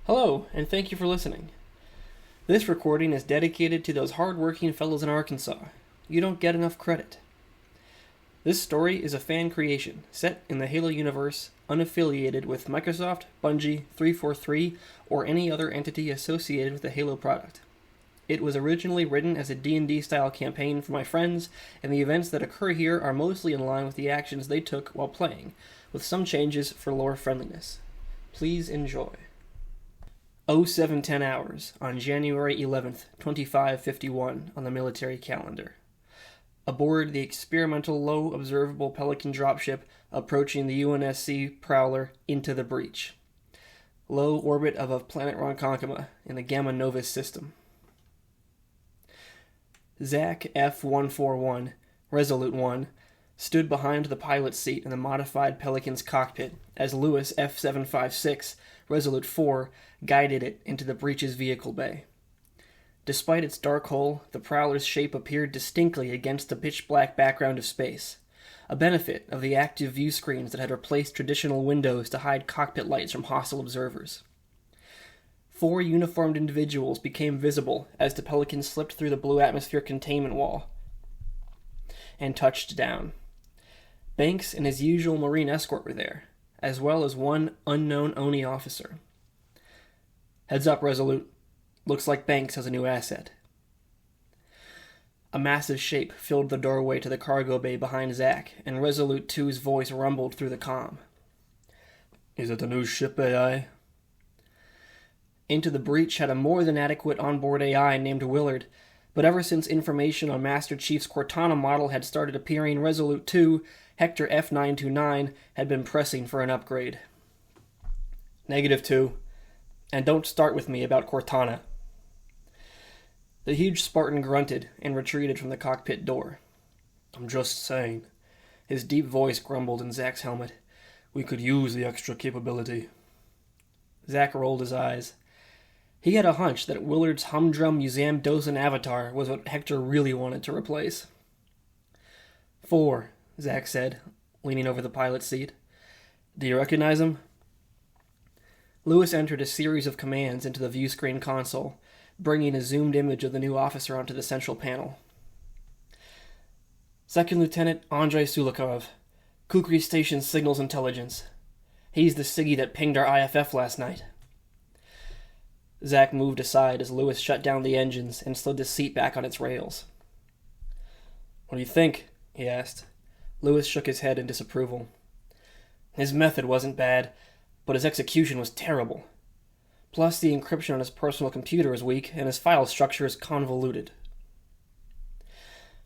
Hello, and thank you for listening. This recording is dedicated to those hard-working fellows in Arkansas. You don't get enough credit. This story is a fan creation, set in the Halo universe, unaffiliated with Microsoft, Bungie, 343, or any other entity associated with the Halo product. It was originally written as a D&D style campaign for my friends, and the events that occur here are mostly in line with the actions they took while playing, with some changes for lore friendliness. Please enjoy. 0710 hours on January 11th, 2551 on the military calendar. Aboard the experimental low observable Pelican dropship approaching the UNSC Prowler into the breach. Low orbit above planet Ronkonkoma in the Gamma Novus system. Zach F-141, Resolute 1, stood behind the pilot's seat in the modified Pelican's cockpit as Lewis F-756, Resolute 4, guided it into the breach's vehicle bay. Despite its dark hole, the Prowler's shape appeared distinctly against the pitch-black background of space, a benefit of the active view screens that had replaced traditional windows to hide cockpit lights from hostile observers. 4 uniformed individuals became visible as the Pelican slipped through the blue atmosphere containment wall and touched down. Banks and his usual Marine escort were there, as well as one unknown ONI officer. Heads up, Resolute. Looks like Banks has a new asset. A massive shape filled the doorway to the cargo bay behind Zach, and Resolute 2's voice rumbled through the comm. Is it the new ship AI? Into the breach had a more than adequate onboard AI named Willard, but ever since information on Master Chief's Cortana model had started appearing, Resolute 2, Hector F929, had been pressing for an upgrade. -2. And don't start with me about Cortana. The huge Spartan grunted and retreated from the cockpit door. I'm just saying. His deep voice grumbled in Zach's helmet. We could use the extra capability. Zach rolled his eyes. He had a hunch that Willard's humdrum Museum Dozen avatar was what Hector really wanted to replace. 4, Zach said, leaning over the pilot's seat. Do you recognize him? Lewis entered a series of commands into the view screen console, bringing a zoomed image of the new officer onto the central panel. Second Lieutenant Andrei Sulikov, Kukri Station Signals Intelligence. He's the Siggy that pinged our IFF last night. Zach moved aside as Lewis shut down the engines and slid the seat back on its rails. What do you think? He asked. Lewis shook his head in disapproval. His method wasn't bad, but his execution was terrible. Plus, the encryption on his personal computer is weak, and his file structure is convoluted.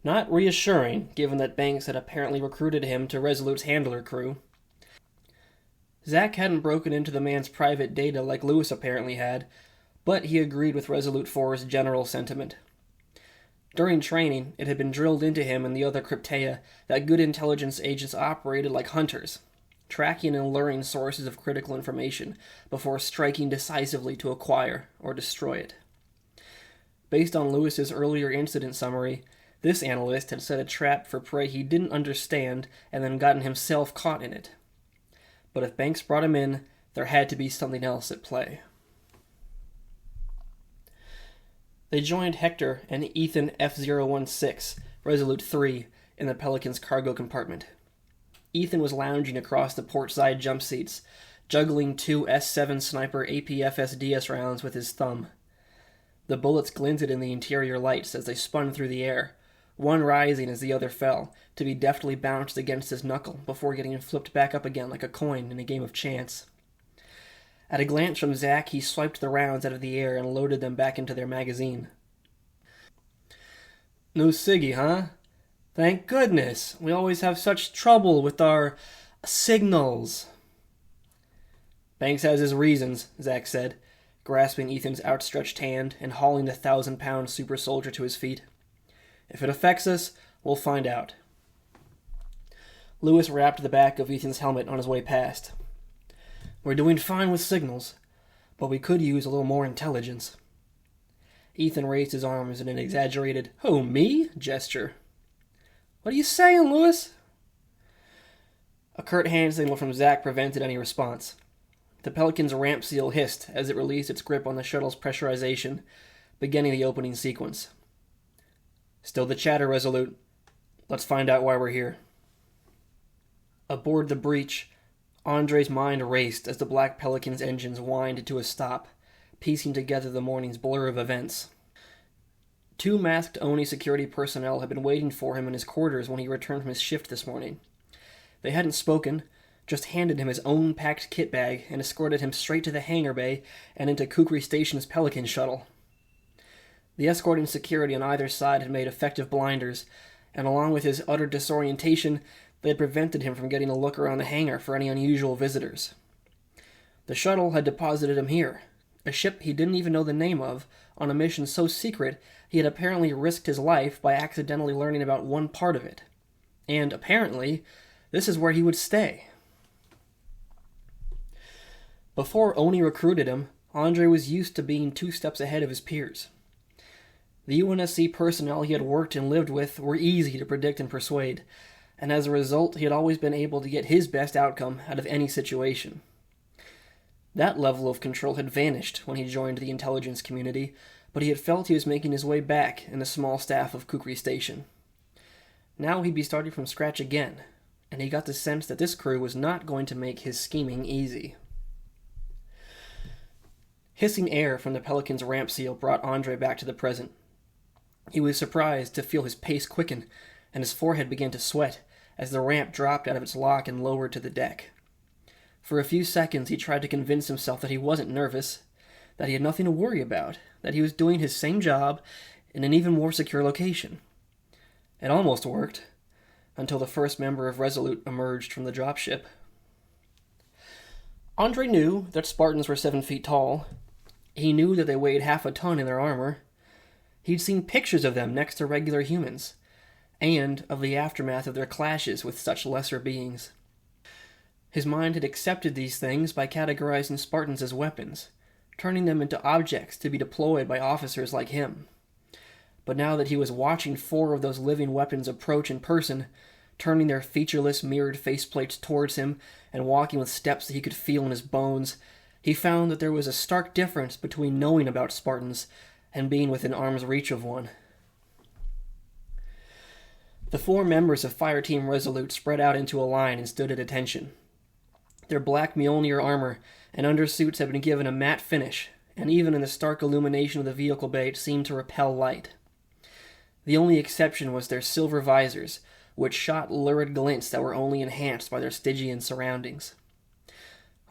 Not reassuring, given that Banks had apparently recruited him to Resolute's handler crew. Zach hadn't broken into the man's private data like Lewis apparently had, but he agreed with Resolute 4's general sentiment. During training, it had been drilled into him and the other Cryptea that good intelligence agents operated like hunters, tracking and luring sources of critical information before striking decisively to acquire or destroy it. Based on Lewis's earlier incident summary, this analyst had set a trap for prey he didn't understand and then gotten himself caught in it. But if Banks brought him in, there had to be something else at play. They joined Hector and Ethan F-016, Resolute 3, in the Pelican's cargo compartment. Ethan was lounging across the port-side jump seats, juggling 2 S7 Sniper APFSDS rounds with his thumb. The bullets glinted in the interior lights as they spun through the air, one rising as the other fell, to be deftly bounced against his knuckle before getting flipped back up again like a coin in a game of chance. At a glance from Zach, he swiped the rounds out of the air and loaded them back into their magazine. New Siggy, huh? Thank goodness. We always have such trouble with our signals. Banks has his reasons, Zach said, grasping Ethan's outstretched hand and hauling the 1,000-pound super soldier to his feet. If it affects us, we'll find out. Lewis wrapped the back of Ethan's helmet on his way past. We're doing fine with signals, but we could use a little more intelligence. Ethan raised his arms in an exaggerated, "Who, me?" gesture. What are you saying, Lewis? A curt hand signal from Zach prevented any response. The Pelican's ramp seal hissed as it released its grip on the shuttle's pressurization, beginning the opening sequence. Still the chatter, Resolute. Let's find out why we're here. Aboard the breach, Andre's mind raced as the Black Pelican's engines whined to a stop, piecing together the morning's blur of events. 2 masked ONI security personnel had been waiting for him in his quarters when he returned from his shift this morning. They hadn't spoken, just handed him his own packed kit bag and escorted him straight to the hangar bay and into Kukri Station's Pelican shuttle. The escorting security on either side had made effective blinders, and along with his utter disorientation, they had prevented him from getting a look around the hangar for any unusual visitors. The shuttle had deposited him here, a ship he didn't even know the name of, on a mission so secret he had apparently risked his life by accidentally learning about one part of it. And, apparently, this is where he would stay. Before ONI recruited him, Andre was used to being 2 steps ahead of his peers. The UNSC personnel he had worked and lived with were easy to predict and persuade, and as a result he had always been able to get his best outcome out of any situation. That level of control had vanished when he joined the intelligence community, but he had felt he was making his way back in the small staff of Kukri Station. Now he'd be starting from scratch again, and he got the sense that this crew was not going to make his scheming easy. Hissing air from the Pelican's ramp seal brought Andre back to the present. He was surprised to feel his pace quicken, and his forehead began to sweat as the ramp dropped out of its lock and lowered to the deck. For a few seconds he tried to convince himself that he wasn't nervous, that he had nothing to worry about, that he was doing his same job in an even more secure location. It almost worked, until the first member of Resolute emerged from the dropship. Andre knew that Spartans were 7 feet tall. He knew that they weighed half a ton in their armor. He'd seen pictures of them next to regular humans, and of the aftermath of their clashes with such lesser beings. His mind had accepted these things by categorizing Spartans as weapons, turning them into objects to be deployed by officers like him. But now that he was watching 4 of those living weapons approach in person, turning their featureless, mirrored faceplates towards him and walking with steps that he could feel in his bones, he found that there was a stark difference between knowing about Spartans and being within arm's reach of one. The 4 members of Fireteam Resolute spread out into a line and stood at attention. Their black Mjolnir armor and undersuits had been given a matte finish, and even in the stark illumination of the vehicle bay it seemed to repel light. The only exception was their silver visors, which shot lurid glints that were only enhanced by their Stygian surroundings.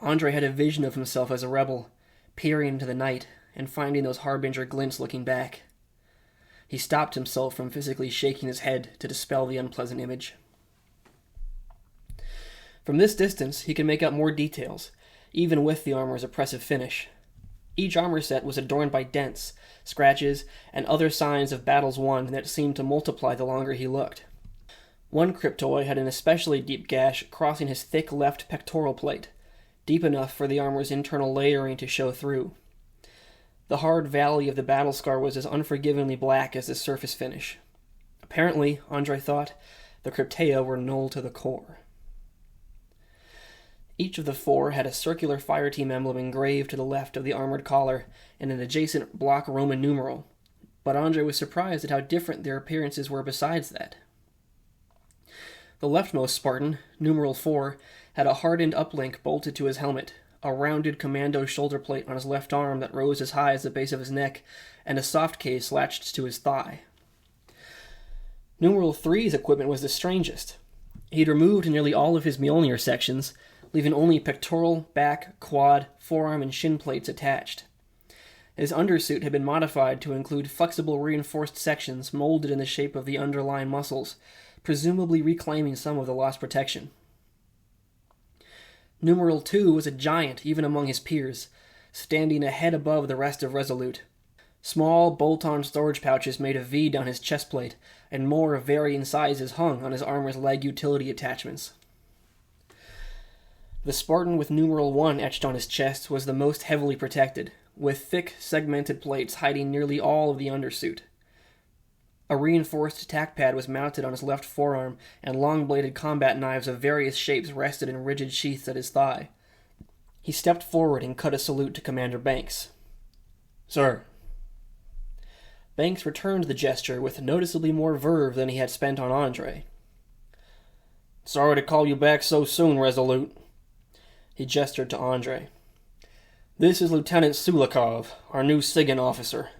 Andre had a vision of himself as a rebel, peering into the night and finding those Harbinger glints looking back. He stopped himself from physically shaking his head to dispel the unpleasant image. From this distance, he could make out more details, even with the armor's oppressive finish. Each armor set was adorned by dents, scratches, and other signs of battles won that seemed to multiply the longer he looked. One cryptoid had an especially deep gash crossing his thick left pectoral plate, deep enough for the armor's internal layering to show through. The hard valley of the battle scar was as unforgivingly black as the surface finish. Apparently, Andre thought, the Cryptea were null to the core. Each of the 4 had a circular Fireteam emblem engraved to the left of the armored collar and an adjacent block Roman numeral, but Andre was surprised at how different their appearances were besides that. The leftmost Spartan, numeral 4, had a hardened uplink bolted to his helmet, a rounded commando shoulder plate on his left arm that rose as high as the base of his neck, and a soft case latched to his thigh. Numeral 3's equipment was the strangest. He'd removed nearly all of his Mjolnir sections, leaving only pectoral, back, quad, forearm, and shin plates attached. His undersuit had been modified to include flexible reinforced sections molded in the shape of the underlying muscles, presumably reclaiming some of the lost protection. Numeral 2 was a giant even among his peers, standing a head above the rest of Resolute. Small, bolt-on storage pouches made a V down his chest plate, and more of varying sizes hung on his armor's leg utility attachments. The Spartan with numeral 1 etched on his chest was the most heavily protected, with thick, segmented plates hiding nearly all of the undersuit. A reinforced attack pad was mounted on his left forearm, and long-bladed combat knives of various shapes rested in rigid sheaths at his thigh. He stepped forward and cut a salute to Commander Banks. "Sir." Banks returned the gesture with noticeably more verve than he had spent on Andre. "Sorry to call you back so soon, Resolute." He gestured to Andre. "This is Lieutenant Sulikov, our new SIGINT officer."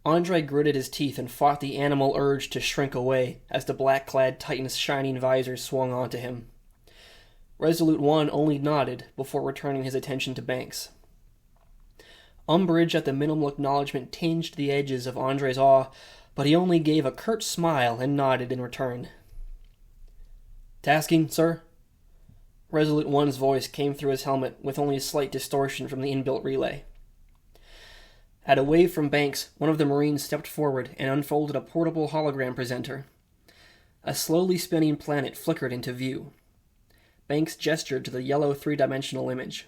Andre gritted his teeth and fought the animal urge to shrink away as the black-clad Titan's shining visor swung onto him. Resolute One only nodded before returning his attention to Banks. Umbrage at the minimal acknowledgement tinged the edges of Andre's awe, but he only gave a curt smile and nodded in return. "Tasking, sir?" Resolute One's voice came through his helmet with only a slight distortion from the inbuilt relay. At a wave from Banks, one of the Marines stepped forward and unfolded a portable hologram presenter. A slowly spinning planet flickered into view. Banks gestured to the yellow three-dimensional image.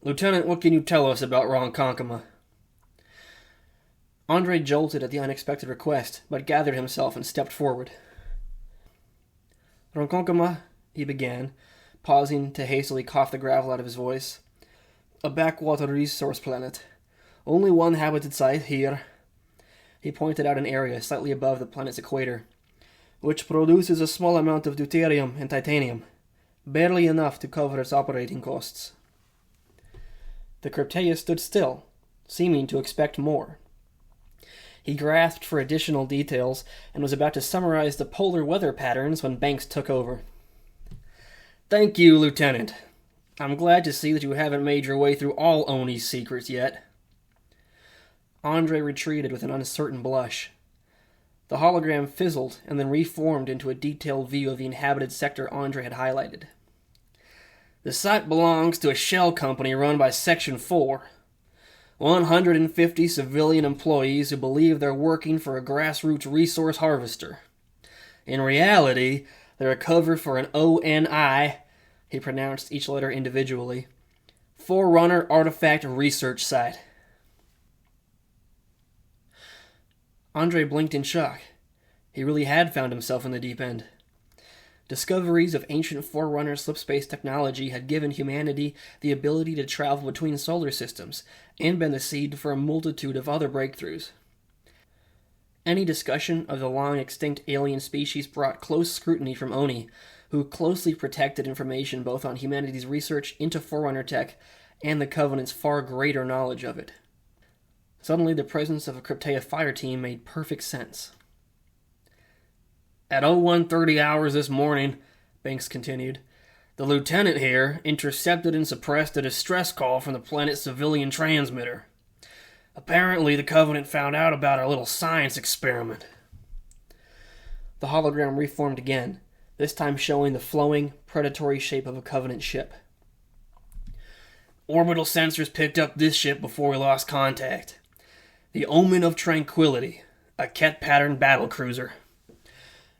"Lieutenant, what can you tell us about Ronkonkoma?" Andre jolted at the unexpected request, but gathered himself and stepped forward. "Ronkonkoma," he began, pausing to hastily cough the gravel out of his voice. "A backwater resource planet. Only one habited site here." He pointed out an area slightly above the planet's equator, "which produces a small amount of deuterium and titanium, barely enough to cover its operating costs." The Krypteia stood still, seeming to expect more. He grasped for additional details and was about to summarize the polar weather patterns when Banks took over. "Thank you, Lieutenant. I'm glad to see that you haven't made your way through all Oni's secrets yet." Andre retreated with an uncertain blush. The hologram fizzled and then reformed into a detailed view of the inhabited sector Andre had highlighted. "The site belongs to a shell company run by Section 4. 150 civilian employees who believe they're working for a grassroots resource harvester. In reality, they're a cover for an ONI," he pronounced each letter individually, "Forerunner Artifact Research Site." Andre blinked in shock. He really had found himself in the deep end. Discoveries of ancient Forerunner slipspace technology had given humanity the ability to travel between solar systems, and been the seed for a multitude of other breakthroughs. Any discussion of the long-extinct alien species brought close scrutiny from Oni, who closely protected information both on humanity's research into Forerunner tech and the Covenant's far greater knowledge of it. Suddenly, the presence of a Krypteia fire team made perfect sense. "At 0130 hours this morning," Banks continued, "the lieutenant here intercepted and suppressed a distress call from the planet's civilian transmitter. Apparently, the Covenant found out about our little science experiment." The hologram reformed again, this time showing the flowing, predatory shape of a Covenant ship. "Orbital sensors picked up this ship before we lost contact. The Omen of Tranquility, a Ket-pattern battlecruiser.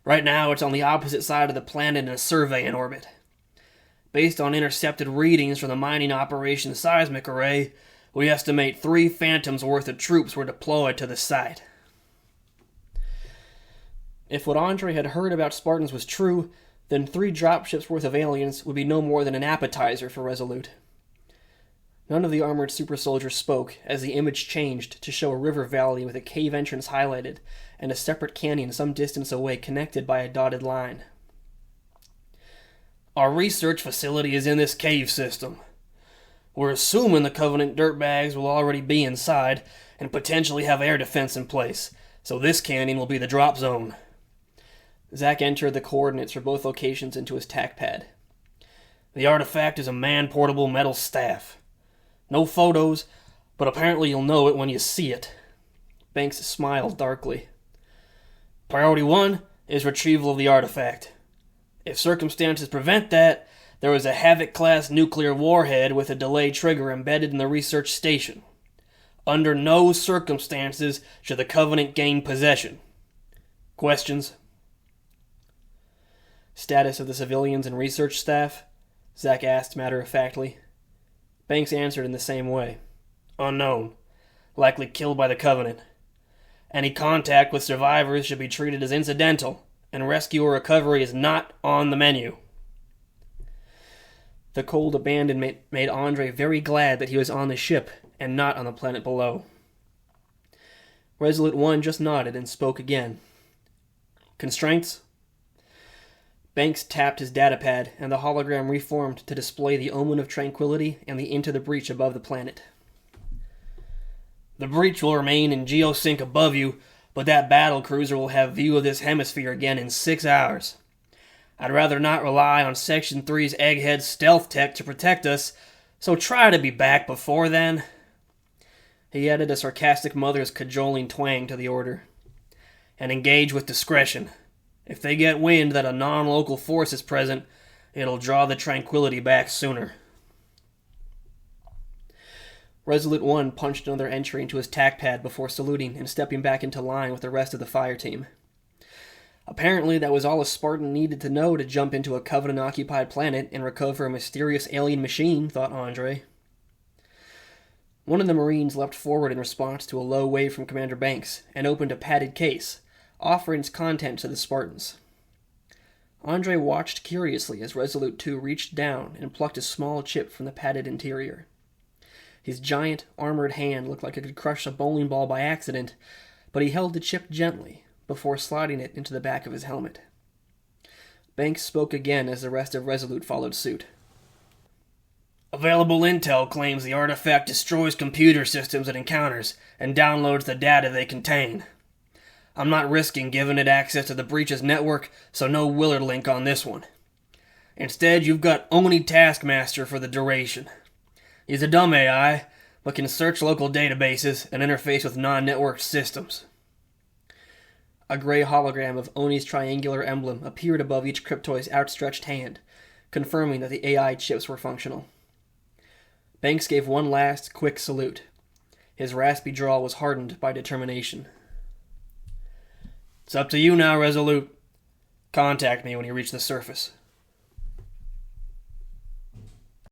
Right now, it's on the opposite side of the planet in a surveying orbit. Based on intercepted readings from the mining operations seismic array, we estimate 3 Phantoms worth of troops were deployed to the site." If what Andre had heard about Spartans was true, then 3 dropships worth of aliens would be no more than an appetizer for Resolute. None of the armored super soldiers spoke as the image changed to show a river valley with a cave entrance highlighted and a separate canyon some distance away connected by a dotted line. "Our research facility is in this cave system. We're assuming the Covenant dirtbags will already be inside and potentially have air defense in place, so this canyon will be the drop zone." Zach entered the coordinates for both locations into his tac pad. "The artifact is a man-portable metal staff. No photos, but apparently you'll know it when you see it." Banks smiled darkly. "Priority 1 is retrieval of the artifact. If circumstances prevent that, there is a Havoc-class nuclear warhead with a delay trigger embedded in the research station. Under no circumstances should the Covenant gain possession. Questions?" "Status of the civilians and research staff?" Zach asked matter-of-factly. Banks answered in the same way. "Unknown. Likely killed by the Covenant. Any contact with survivors should be treated as incidental, and rescue or recovery is not on the menu." The cold abandonment made Andre very glad that he was on the ship and not on the planet below. Resolute 1 just nodded and spoke again. Constraints? Banks tapped his datapad, and the hologram reformed to display the Omen of Tranquility and the Into the Breach above the planet. The breach will remain in geosync above you, but that battle cruiser will have view of this hemisphere again in 6 hours. I'd rather not rely on Section 3's egghead stealth tech to protect us, so try to be back before then. He added a sarcastic mother's cajoling twang to the order. And engage with discretion. If they get wind that a non-local force is present, it'll draw the tranquility back sooner. Resolute 1 punched another entry into his tac pad before saluting and stepping back into line with the rest of the fire team. Apparently, that was all a Spartan needed to know to jump into a Covenant-occupied planet and recover a mysterious alien machine, thought Andre. One of the Marines leapt forward in response to a low wave from Commander Banks and opened a padded case, offering its contents to the Spartans. Andre watched curiously as Resolute 2 reached down and plucked a small chip from the padded interior. His giant, armored hand looked like it could crush a bowling ball by accident, but he held the chip gently before sliding it into the back of his helmet. Banks spoke again as the rest of Resolute followed suit. Available intel claims the artifact destroys computer systems it encounters and downloads the data they contain. I'm not risking giving it access to the breach's network, so no Willard link on this one. Instead, you've got Oni Taskmaster for the duration. He's a dumb AI, but can search local databases and interface with non-networked systems. A gray hologram of Oni's triangular emblem appeared above each Cryptoid's outstretched hand, confirming that the AI chips were functional. Banks gave one last, quick salute. His raspy drawl was hardened by determination. It's up to you now, Resolute. Contact me when you reach the surface.